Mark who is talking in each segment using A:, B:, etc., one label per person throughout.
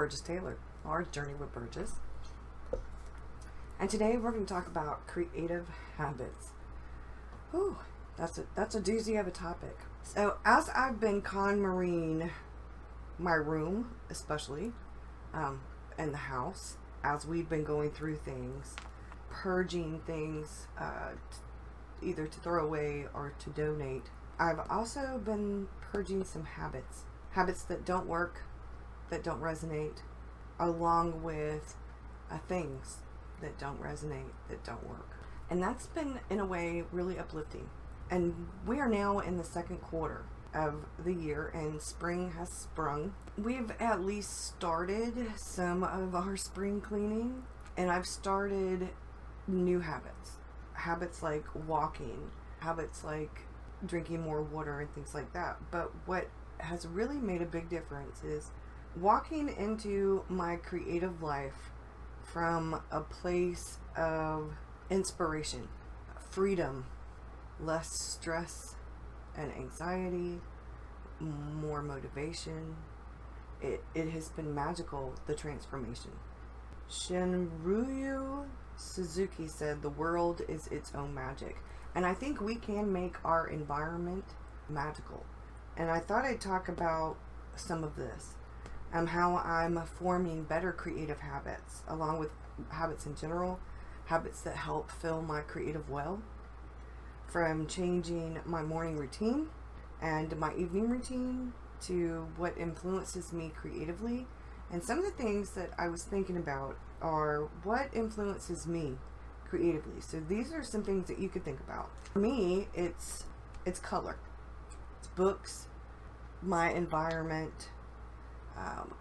A: Burgess Taylor, or Journey with Burgess. And today we're going to talk about creative habits. Whew, that's a doozy of a topic. So as I've been KonMariing my room, especially, and the house, as we've been going through things, purging things, either to throw away or to donate, I've also been purging some habits that don't work, that don't resonate, along with things that don't resonate, that don't work. And that's been, in a way, really uplifting. And we are now in the second quarter of the year, and spring has sprung. We've at least started some of our spring cleaning, and I've started new habits like walking, habits like drinking more water and things like that. But what has really made a big difference is walking into my creative life from a place of inspiration, freedom, less stress and anxiety, more motivation. It has been magical, the transformation. Shinryu Suzuki said the world is its own magic. And I think we can make our environment magical. And I thought I'd talk about some of this. How I'm forming better creative habits, along with habits in general, habits that help fill my creative well, from changing my morning routine and my evening routine to what influences me creatively. And some of the things that I was thinking about are what influences me creatively. So these are some things that you could think about. For me, it's color, it's books, my environment,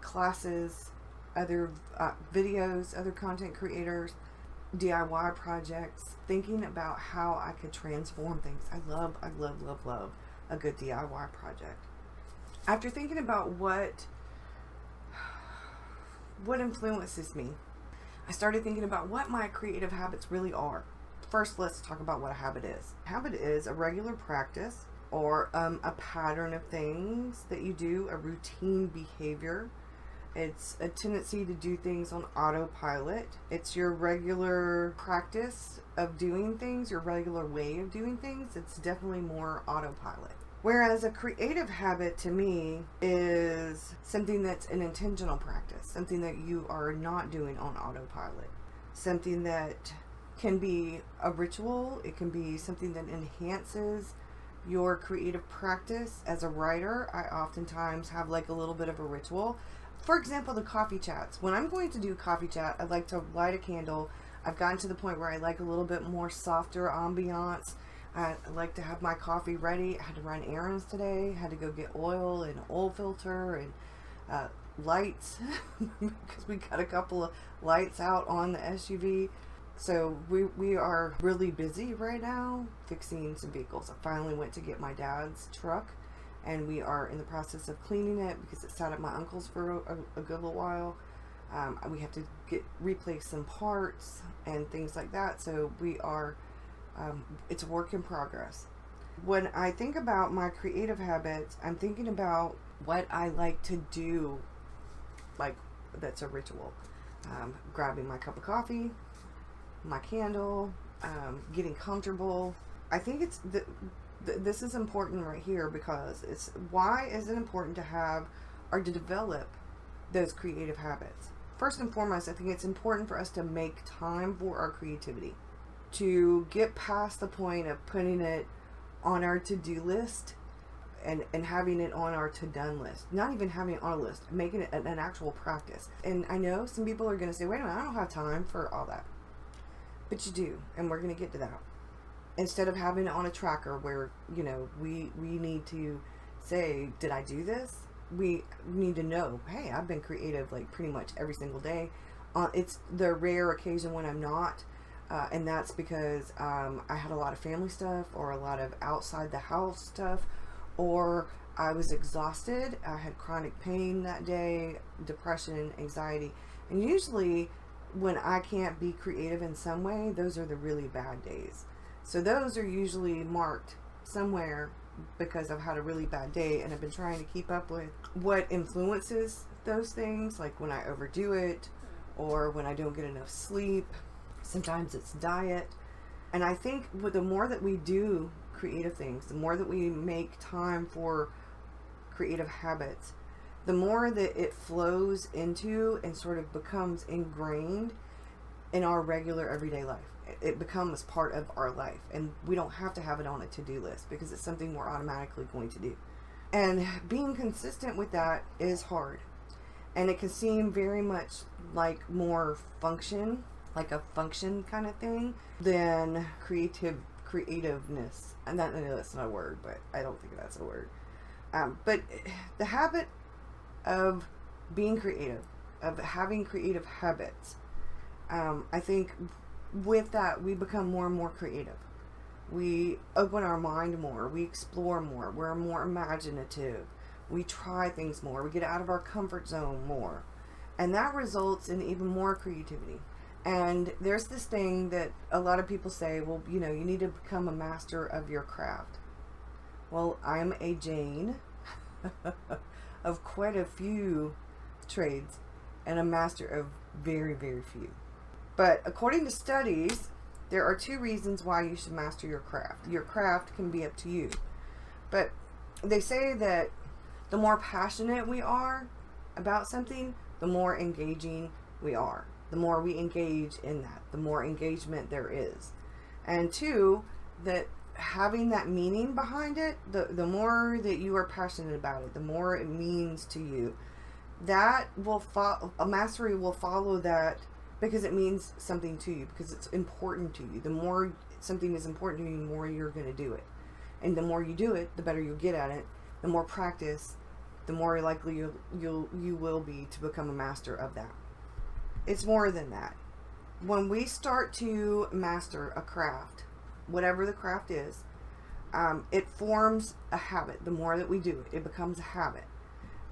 A: classes, other videos, other content creators, DIY projects, thinking about how I could transform things. I love a good DIY project. After thinking about what influences me, I started thinking about what my creative habits really are. First, let's talk about what a habit is. A habit is a regular practice or a pattern of things that you do, a routine behavior. It's a tendency to do things on autopilot. It's your regular practice of doing things, your regular way of doing things. It's definitely more autopilot. Whereas a creative habit to me is something that's an intentional practice, something that you are not doing on autopilot, something that can be a ritual. It can be something that enhances your creative practice. As a writer, I oftentimes have like a little bit of a ritual. For example, the coffee chats. When I'm going to do coffee chat, I like to light a candle. I've gotten to the point where I like a little bit more softer ambiance. I like to have my coffee ready. I had to run errands today. Had to go get oil and oil filter and lights because we got a couple of lights out on the SUV. So we are really busy right now fixing some vehicles. I finally went to get my dad's truck, and we are in the process of cleaning it because it sat at my uncle's for a good little while. We have to replace some parts and things like that. So we are, it's a work in progress. When I think about my creative habits, I'm thinking about what I like to do, like that's a ritual. Grabbing my cup of coffee, my candle, getting comfortable. I think it's this is important right here because why is it important to have or to develop those creative habits? First and foremost, I think it's important for us to make time for our creativity, to get past the point of putting it on our to-do list and having it on our to-done list. Not even having it on a list, making it an actual practice. And I know some people are going to say, wait a minute, I don't have time for all that. But you do, and we're going to get to that. Instead of having it on a tracker where, you know, we need to say, did I do this? We need to know, hey, I've been creative like pretty much every single day. It's the rare occasion when I'm not, and that's because I had a lot of family stuff or a lot of outside the house stuff, or I was exhausted. I had chronic pain that day, depression, anxiety, and usually when I can't be creative in some way, those are the really bad days. So those are usually marked somewhere because I've had a really bad day and I've been trying to keep up with what influences those things, like when I overdo it or when I don't get enough sleep. Sometimes it's diet. And I think with the more that we do creative things, the more that we make time for creative habits, the more that it flows into and sort of becomes ingrained in our regular everyday life. It becomes part of our life, and we don't have to have it on a to-do list because it's something we're automatically going to do. And being consistent with that is hard, and it can seem very much like more function, like a function kind of thing, than creativeness. And that, I know that's not a word, but I don't think that's a word. But the habit of being creative, of having creative habits, I think with that we become more and more creative. We open our mind more, we explore more, we're more imaginative, we try things more, we get out of our comfort zone more, and that results in even more creativity. And there's this thing that a lot of people say, well, you need to become a master of your craft. Well, I'm a Jane of quite a few trades and a master of very, very few. But according to studies, there are 2 reasons why you should master your craft. Your craft can be up to you. But they say that the more passionate we are about something, the more engaging we are. The more we engage in that, the more engagement there is. And 2, that having that meaning behind it, the more that you are passionate about it, the more it means to you, that will a mastery will follow that, because it means something to you, because it's important to you. The more something is important to you, the more you're going to do it. And the more you do it, the better you'll get at it. The more practice, the more likely you will be to become a master of that. It's more than that. When we start to master a craft, whatever the craft is, it forms a habit. The more that we do it, it becomes a habit.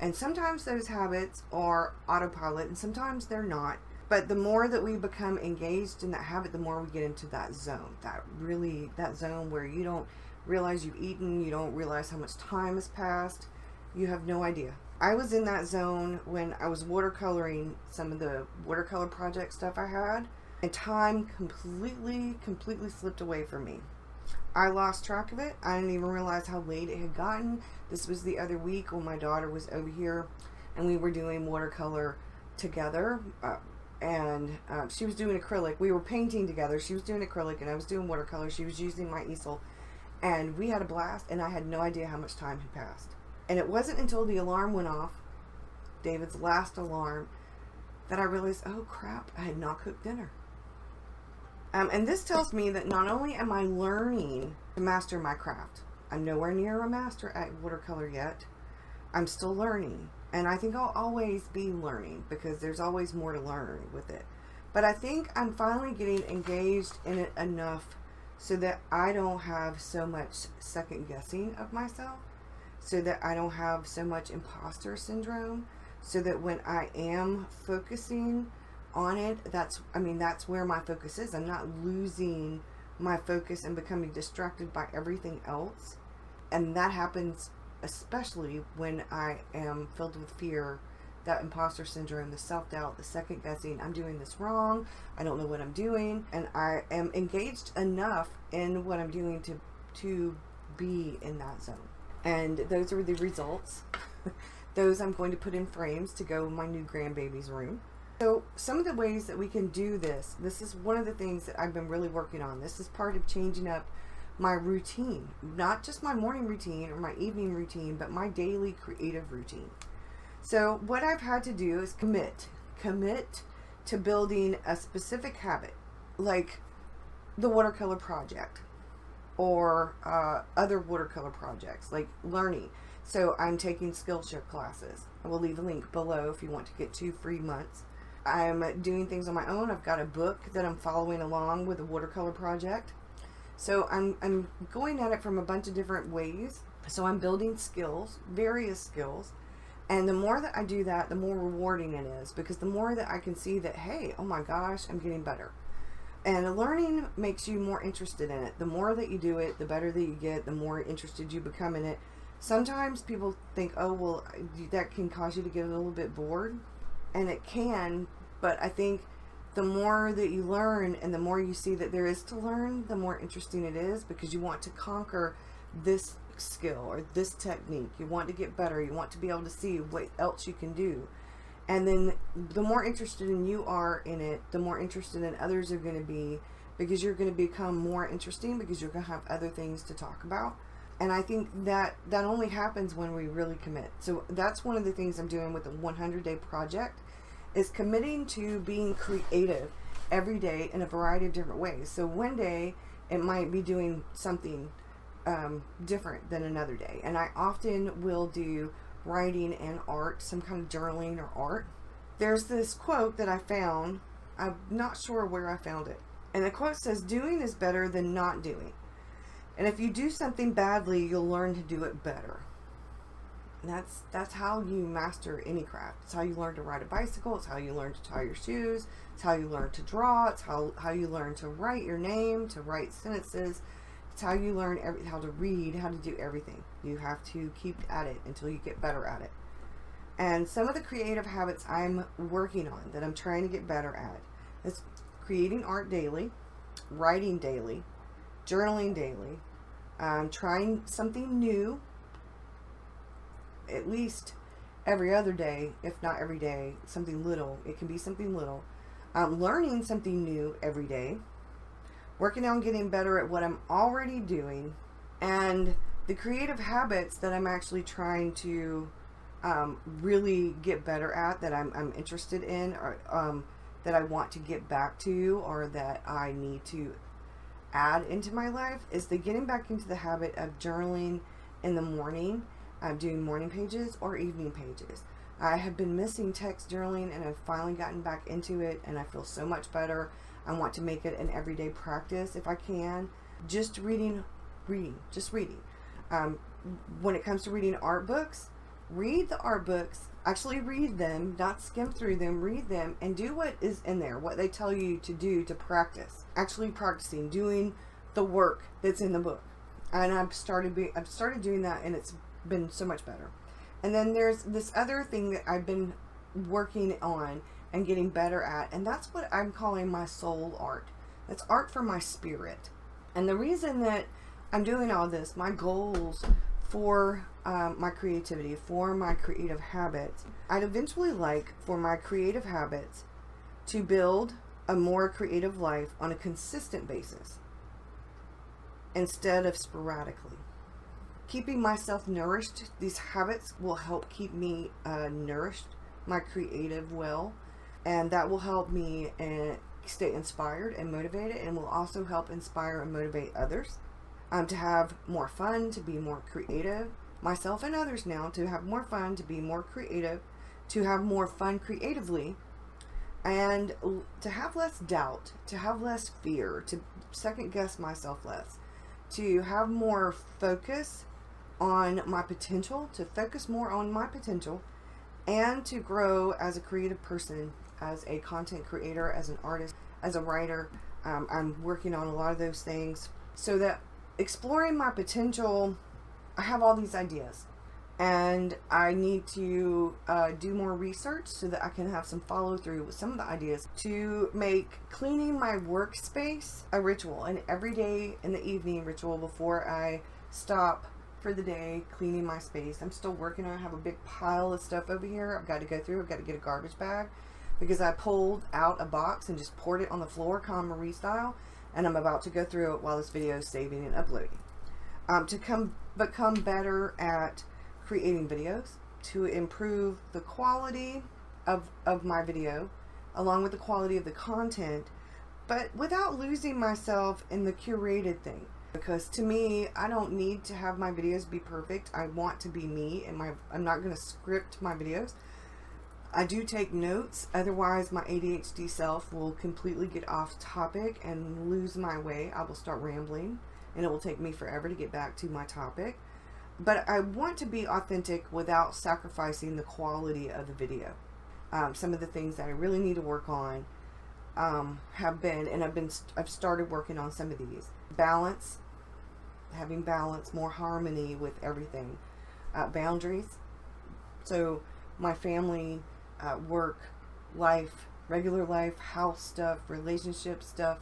A: And sometimes those habits are autopilot, and sometimes they're not. But the more that we become engaged in that habit, the more we get into that zone. That zone where you don't realize you've eaten, you don't realize how much time has passed, you have no idea. I was in that zone when I was watercoloring some of the watercolor project stuff I had, and time completely slipped away from me. I lost track of it. I didn't even realize how late it had gotten. This was the other week when my daughter was over here and we were doing watercolor together. And she was doing acrylic. We were painting together. She was doing acrylic and I was doing watercolor. She was using my easel. And we had a blast, and I had no idea how much time had passed. And it wasn't until the alarm went off, David's last alarm, that I realized, oh crap, I had not cooked dinner. And this tells me that not only am I learning to master my craft, I'm nowhere near a master at watercolor yet. I'm still learning. And I think I'll always be learning, because there's always more to learn with it. But I think I'm finally getting engaged in it enough so that I don't have so much second guessing of myself, so that I don't have so much imposter syndrome, so that when I am focusing on it, that's where my focus is. I'm not losing my focus and becoming distracted by everything else. And that happens especially when I am filled with fear, that imposter syndrome, the self-doubt, the second guessing. I'm doing this wrong. I don't know what I'm doing. And I am engaged enough in what I'm doing to be in that zone. And those are the results. Those I'm going to put in frames to go in my new grandbaby's room. So some of the ways that we can do this is one of the things that I've been really working on. This is part of changing up my routine, not just my morning routine or my evening routine, but my daily creative routine. So what I've had to do is commit to building a specific habit, like the watercolor project or other watercolor projects, like learning. So I'm taking Skillshare classes. I will leave a link below if you want to get 2 free months. I'm doing things on my own. I've got a book that I'm following along with a watercolor project. So I'm going at it from a bunch of different ways. So I'm building skills, various skills. And the more that I do that, the more rewarding it is, because the more that I can see that, hey, oh my gosh, I'm getting better. And learning makes you more interested in it. The more that you do it, the better that you get, the more interested you become in it, Sometimes people think, oh, well, that can cause you to get a little bit bored. And it can, but I think the more that you learn and the more you see that there is to learn, the more interesting it is, because you want to conquer this skill or this technique. You want to get better. You want to be able to see what else you can do. And then the more interested in you are in it, the more interested in others are going to be, because you're going to become more interesting, because you're going to have other things to talk about. And I think that only happens when we really commit. So that's one of the things I'm doing with the 100-day project, is committing to being creative every day in a variety of different ways. So one day it might be doing something different than another day. And I often will do writing and art, some kind of journaling or art. There's this quote that I found. I'm not sure where I found it. And the quote says, doing is better than not doing. And if you do something badly, you'll learn to do it better. And that's how you master any craft. It's how you learn to ride a bicycle. It's how you learn to tie your shoes. It's how you learn to draw. It's how you learn to write your name, to write sentences. It's how you learn how to read, how to do everything. You have to keep at it until you get better at it. And some of the creative habits I'm working on, that I'm trying to get better at, is creating art daily, writing daily, journaling daily, trying something new at least every other day, if not every day, something little. It can be something little. Learning something new every day, working on getting better at what I'm already doing, and the creative habits that I'm actually trying to really get better at, that I'm interested in, or that I want to get back to, or that I need to add into my life, is the getting back into the habit of journaling in the morning. I'm doing morning pages or evening pages. I have been missing text journaling, and I've finally gotten back into it, and I feel so much better. I want to make it an everyday practice if I can. Just reading. When it comes to reading art books, read the art books. Actually read them, not skim through them. Read them and do what is in there, what they tell you to do to practice. Actually practicing, doing the work that's in the book. And I've started doing that, and it's been so much better. And then there's this other thing that I've been working on and getting better at, and that's what I'm calling my soul art. That's art for my spirit. And the reason that I'm doing all this, my goals for my creativity, for my creative habits, I'd eventually like for my creative habits to build a more creative life on a consistent basis instead of sporadically. Keeping myself nourished, these habits will help keep me nourished, my creative well, and that will help me stay inspired and motivated, and will also help inspire and motivate others to have more fun, to be more creative, myself and others now, to have more fun, to be more creative, to have more fun creatively, and to have less doubt, to have less fear, to second guess myself less, to have more focus on my potential, to focus more on my potential, and to grow as a creative person, as a content creator, as an artist, as a writer. I'm working on a lot of those things, so that exploring my potential, I have all these ideas, and I need to do more research so that I can have some follow through with some of the ideas, to make cleaning my workspace a ritual, an everyday in the evening ritual before I stop for the day cleaning my space. I'm still working on it. I have a big pile of stuff over here I've got to go through. I've got to get a garbage bag, because I pulled out a box and just poured it on the floor, Con Marie style, and I'm about to go through it while this video is saving and uploading. To become better at creating videos, to improve the quality of my video, along with the quality of the content, but without losing myself in the curated thing. Because to me, I don't need to have my videos be perfect. I want to be me, and I'm not going to script my videos. I do take notes, otherwise my ADHD self will completely get off topic and lose my way. I will start rambling, and it will take me forever to get back to my topic. But I want to be authentic without sacrificing the quality of the video. Some of the things that I really need to work on have been, and I've started working on some of these. Balance, having balance, more harmony with everything. boundaries. So my family, work, life, regular life, house stuff, relationship stuff,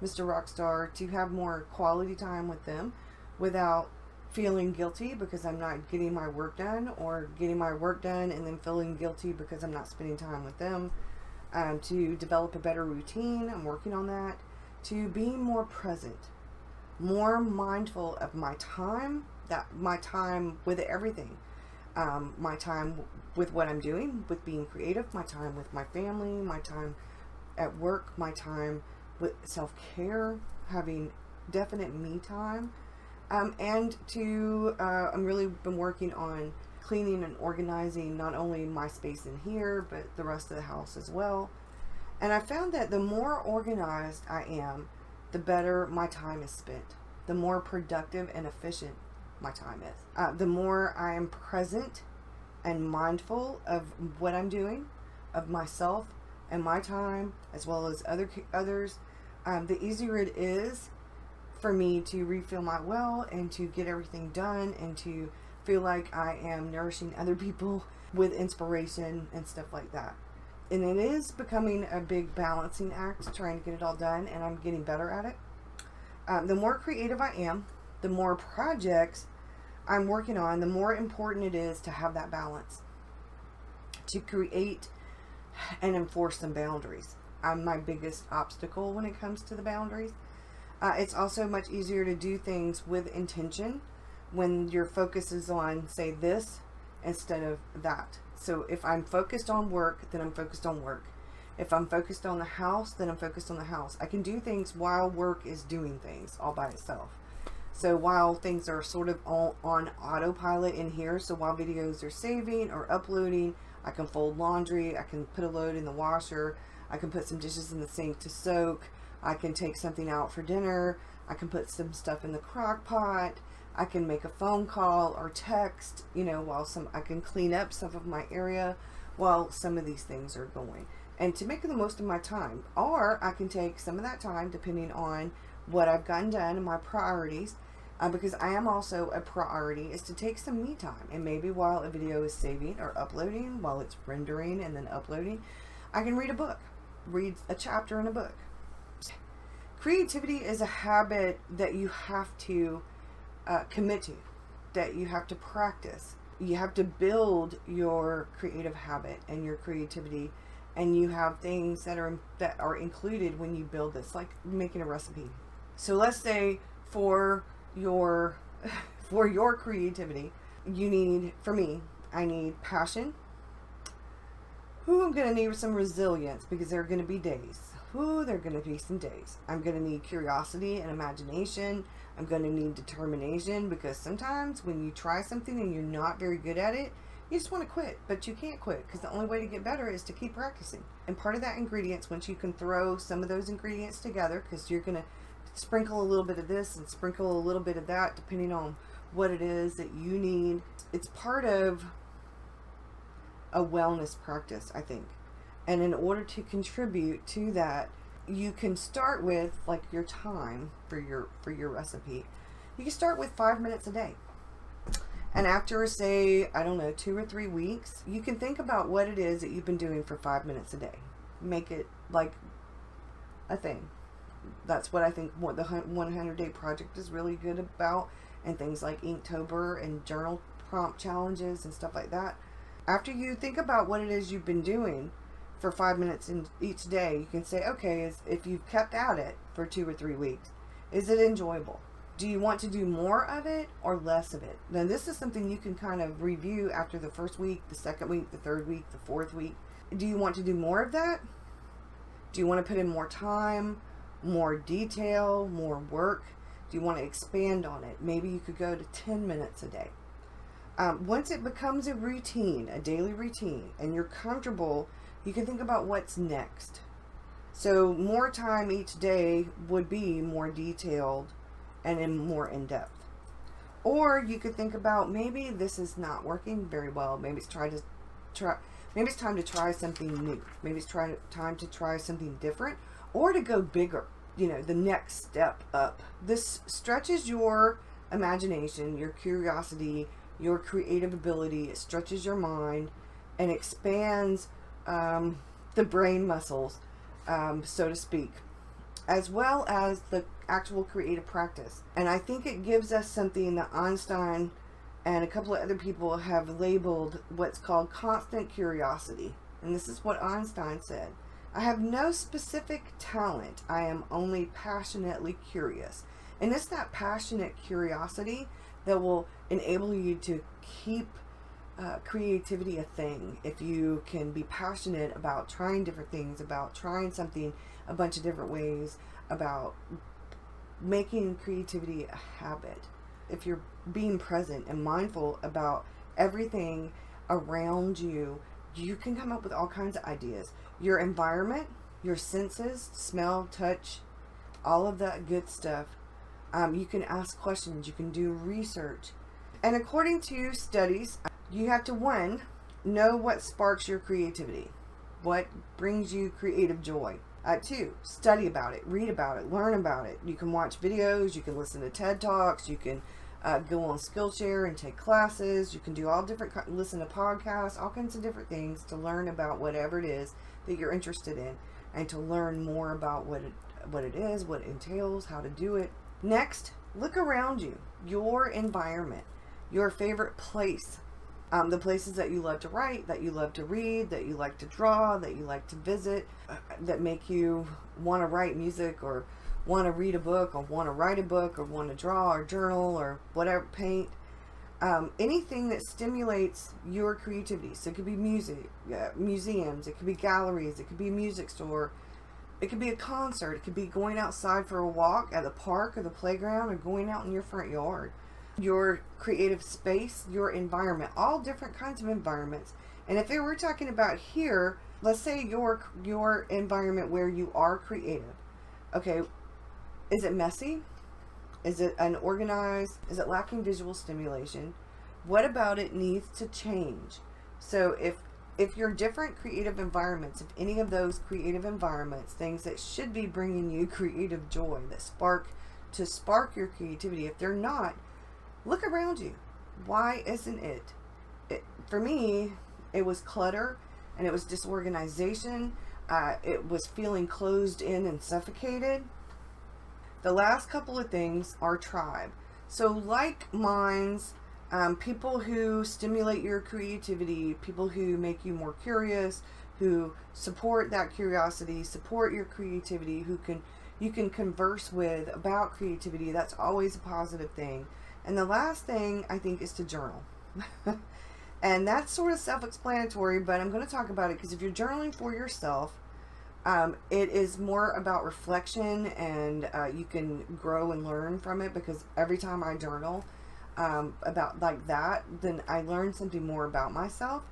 A: Mr. Rockstar, to have more quality time with them without feeling guilty because I'm not getting my work done, or getting my work done and then feeling guilty because I'm not spending time with them. To develop a better routine, I'm working on that. To be more present, more mindful of my time, that my time with everything. My time with what I'm doing, with being creative, my time with my family, my time at work, my time with self-care, having definite me time. And I'm really been working on cleaning and organizing not only my space in here, but the rest of the house as well. And I found that the more organized I am, the better my time is spent, the more productive and efficient my time is. The more I am present and mindful of what I'm doing, of myself and my time, as well as others, the easier it is for me to refill my well and to get everything done and to feel like I am nourishing other people with inspiration and stuff like that. And it is becoming a big balancing act, trying to get it all done, and I'm getting better at it. The more creative I am, the more projects I'm working on, the more important it is to have that balance, to create and enforce some boundaries. I'm my biggest obstacle when it comes to the boundaries. It's also much easier to do things with intention when your focus is on, say, this instead of that. So if I'm focused on work, then I'm focused on work. If I'm focused on the house, then I'm focused on the house. I can do things while work is doing things all by itself. So while things are sort of all on autopilot in here, so while videos are saving or uploading, I can fold laundry, I can put a load in the washer, I can put some dishes in the sink to soak, I can take something out for dinner, I can put some stuff in the crock pot, I can make a phone call or text, I can clean up some of my area while some of these things are going. And to make the most of my time. Or I can take some of that time, depending on what I've gotten done and my priorities, because I am also a priority, is to take some me time. And maybe while a video is saving or uploading, while it's rendering and then uploading, I can read a book, read a chapter in a book. Creativity is a habit that you have to commit to, that you have to practice. You have to build your creative habit and your creativity, and you have things that are included when you build this, like making a recipe. So let's say for your creativity, I need passion. I'm going to need some resilience, because there are going to be days. There are going to be some days. I'm going to need curiosity and imagination. I'm going to need determination, because sometimes when you try something and you're not very good at it, you just want to quit, but you can't quit, because the only way to get better is to keep practicing. And part of that ingredients, once you can throw some of those ingredients together, because you're going to sprinkle a little bit of this and sprinkle a little bit of that, depending on what it is that you need. It's part of a wellness practice, I think. And in order to contribute to that, you can start with, like, your time for your recipe. You can start with 5 minutes a day. And after, say, 2 or 3 weeks, you can think about what it is that you've been doing for 5 minutes a day. Make it like a thing. That's what I think what the 100-day project is really good about, and things like Inktober and journal prompt challenges and stuff like that. After you think about what it is you've been doing for 5 minutes in each day, you can say, okay, if you've kept at it for 2 or 3 weeks, is it enjoyable? Do you want to do more of it or less of it? Now, this is something you can kind of review after the first week, the second week, the third week, the fourth week. Do you want to do more of that? Do you want to put in more time, more detail, more work? Do you want to expand on it? Maybe you could go to 10 minutes a day. Once it becomes a routine, a daily routine, and you're comfortable, you can think about what's next. So more time each day would be more detailed and more in depth. Or you could think about, maybe this is not working very well. Maybe it's time to try something new. Maybe it's time to try something different, or to go bigger. The next step up. This stretches your imagination, your curiosity, your creative ability. It stretches your mind and expands the brain muscles, so to speak, as well as the actual creative practice. And I think it gives us something that Einstein and a couple of other people have labeled what's called constant curiosity. And this is what Einstein said: I have no specific talent. I am only passionately curious. And it's that passionate curiosity that will enable you to keep creativity a thing. If you can be passionate about trying different things, about trying something a bunch of different ways, about making creativity a habit. If you're being present and mindful about everything around you, you can come up with all kinds of ideas. Your environment, your senses, smell, touch, all of that good stuff. You can ask questions, you can do research. And according to studies, you have to, one, know what sparks your creativity. What brings you creative joy. Two, study about it, read about it, learn about it. You can watch videos, you can listen to TED Talks, you can go on Skillshare and take classes, you can do all different, listen to podcasts, all kinds of different things to learn about whatever it is that you're interested in, and to learn more about what it is, what it entails, how to do it. Next, look around you, your environment, your favorite place, the places that you love to write, that you love to read, that you like to draw, that you like to visit, that make you want to write music, or want to read a book, or want to write a book, or want to draw or journal or whatever, paint. Anything that stimulates your creativity. So it could be music, museums, it could be galleries, it could be a music store, it could be a concert, it could be going outside for a walk at the park or the playground, or going out in your front yard. Your creative space, your environment, all different kinds of environments. And if we're talking about here, let's say your environment where you are creative. Okay, is it messy? Is it unorganized? Is it lacking visual stimulation? What about it needs to change? So if your different creative environments, if any of those creative environments, things that should be bringing you creative joy, that spark your creativity, if they're not, look around you. Why isn't it? For me, it was clutter, and it was disorganization. It was feeling closed in and suffocated. The last couple of things are tribe. So like minds, people who stimulate your creativity, people who make you more curious, who support that curiosity, support your creativity, you can converse with about creativity. That's always a positive thing. And the last thing, I think, is to journal. And that's sort of self-explanatory, but I'm going to talk about it because if you're journaling for yourself, it is more about reflection, and you can grow and learn from it, because every time I journal about like that, then I learn something more about myself.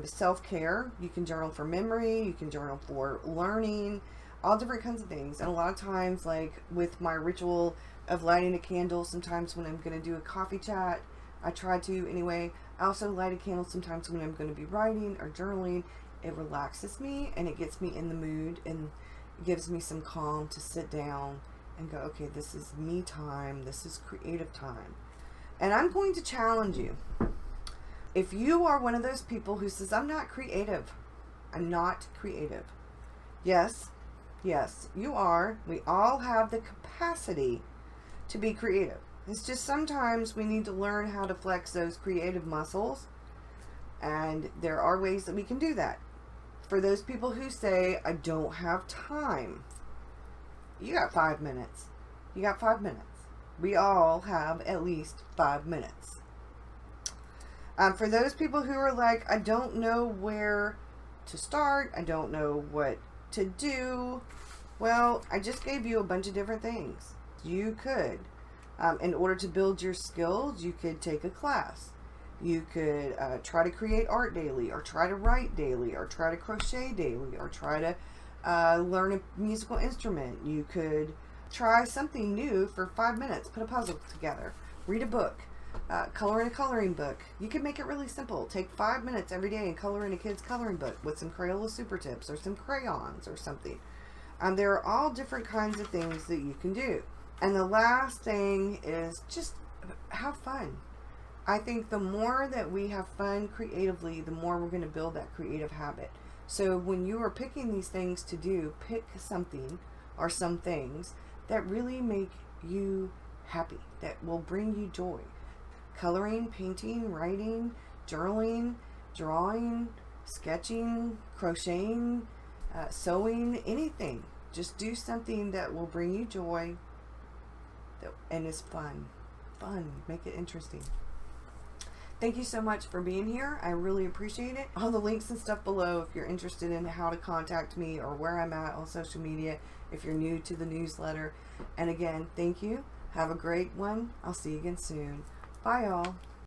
A: Self-care, you can journal for memory, you can journal for learning, all different kinds of things. And a lot of times, like with my ritual of lighting a candle, sometimes when I'm going to do a coffee chat, I try to anyway. I also light a candle sometimes when I'm going to be writing or journaling. It relaxes me, and it gets me in the mood, and gives me some calm to sit down and go, okay, this is me time, this is creative time. And I'm going to challenge you. If you are one of those people who says, I'm not creative, yes, you are. We all have the capacity to be creative. It's just sometimes we need to learn how to flex those creative muscles, and there are ways that we can do that. For those people who say, I don't have time, you got 5 minutes. You got 5 minutes. We all have at least 5 minutes. For those people who are like, I don't know where to start, I don't know what to do, well, I just gave you a bunch of different things. You could, in order to build your skills, you could take a class. You could try to create art daily, or try to write daily, or try to crochet daily, or try to learn a musical instrument. You could try something new for 5 minutes, put a puzzle together, read a book, color in a coloring book. You can make it really simple. Take 5 minutes every day and color in a kid's coloring book with some Crayola Super Tips or some crayons or something. There are all different kinds of things that you can do. And the last thing is just have fun. I think the more that we have fun creatively, the more we're going to build that creative habit. So when you are picking these things to do, pick something or some things that really make you happy, that will bring you joy. Coloring, painting, writing, journaling, drawing, sketching, crocheting, sewing, anything. Just do something that will bring you joy and is fun. Make it interesting. Thank you so much for being here. I really appreciate it. All the links and stuff below if you're interested in how to contact me or where I'm at on social media, if you're new to the newsletter. And again, thank you. Have a great one. I'll see you again soon. Bye, y'all.